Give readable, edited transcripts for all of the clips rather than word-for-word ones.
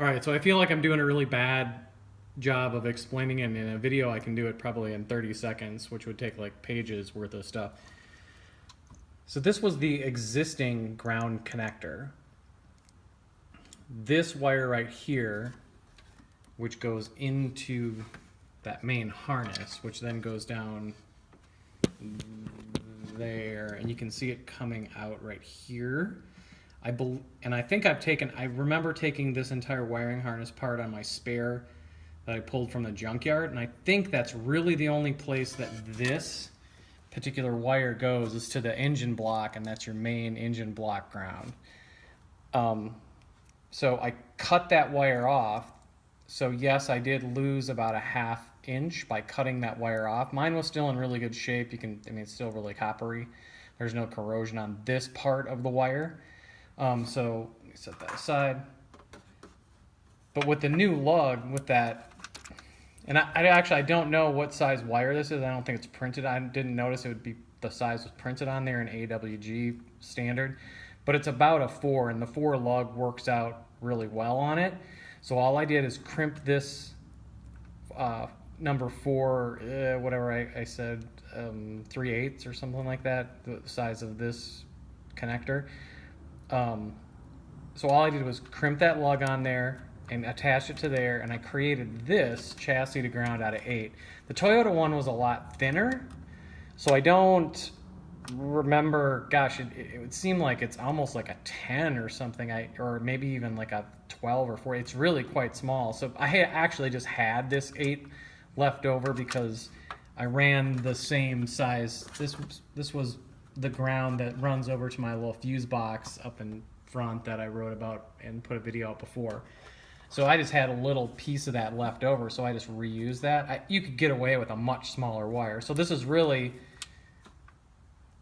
All right, so I feel like I'm doing a really bad job of explaining it in a video. I can do it probably in 30 seconds, which would take like pages worth of stuff. So this was the existing ground connector. This wire right here, which goes into that main harness, which then goes down there, and you can see it coming out right here. And I think I remember taking this entire wiring harness part on my spare that I pulled from the junkyard, and I think that's really the only place that this particular wire goes is to the engine block, and that's your main engine block ground. So I cut that wire off. So yes, I did lose about a 1/2 inch by cutting that wire off. Mine was still in really good shape. It's still really coppery. There's no corrosion on this part of the wire. So let me set that aside. But with the new lug, with that, and I don't know what size wire this is. I don't think it's printed. I didn't notice it would be the size was printed on there in AWG standard, but it's about a 4, and the 4 lug works out really well on it. So all I did is crimp this number 4, whatever I said, 3/8 or something like that, the size of this connector. So all I did was crimp that lug on there and attach it to there, and I created this chassis to ground out of 8. The Toyota one was a lot thinner, so I don't remember, gosh, it would seem like it's almost like a 10 or something, or maybe even like a 12 or 14. It's really quite small. So I actually just had this 8 left over because I ran the same size. This was the ground that runs over to my little fuse box up in front that I wrote about and put a video out before. So I just had a little piece of that left over, so I just reused that. You could get away with a much smaller wire. So this is really,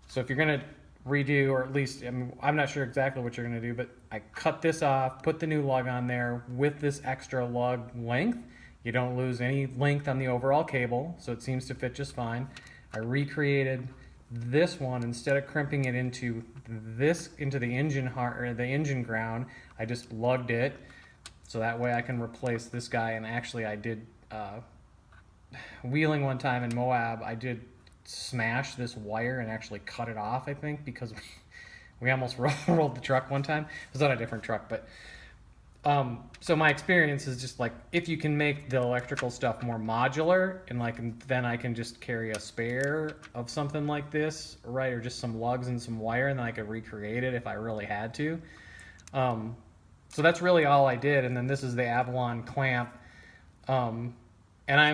so if you're gonna redo, or at least, I'm not sure exactly what you're gonna do, but I cut this off, put the new lug on there with this extra lug length. You don't lose any length on the overall cable, so it seems to fit just fine. I recreated this one. Instead of crimping it into the engine ground, I just lugged it, so that way I can replace this guy. And actually I did wheeling one time in Moab, I did smash this wire and actually cut it off, I think, because we almost rolled the truck one time. It was on a different truck, but so my experience is just like, if you can make the electrical stuff more modular, and then I can just carry a spare of something like this, right, or just some lugs and some wire, and then I could recreate it if I really had to. So that's really all I did. And then this is the Avalon clamp, and I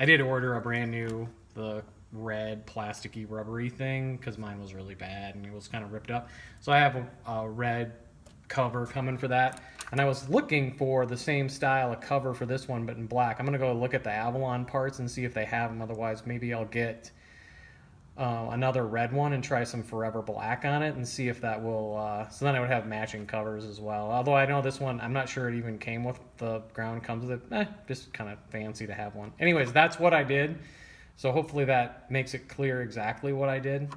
did order a brand new, the red plasticky rubbery thing, because mine was really bad and it was kind of ripped up. So I have a red cover coming for that, and I was looking for the same style of cover for this one but in black. I'm gonna go look at the Avalon parts and see if they have them. Otherwise, maybe I'll get another red one and try some Forever Black on it and see if that will, so then I would have matching covers as well. Although I know this one, I'm not sure it even came with the ground comes with it. Just kind of fancy to have one. Anyways, that's what I did. So hopefully that makes it clear exactly what I did.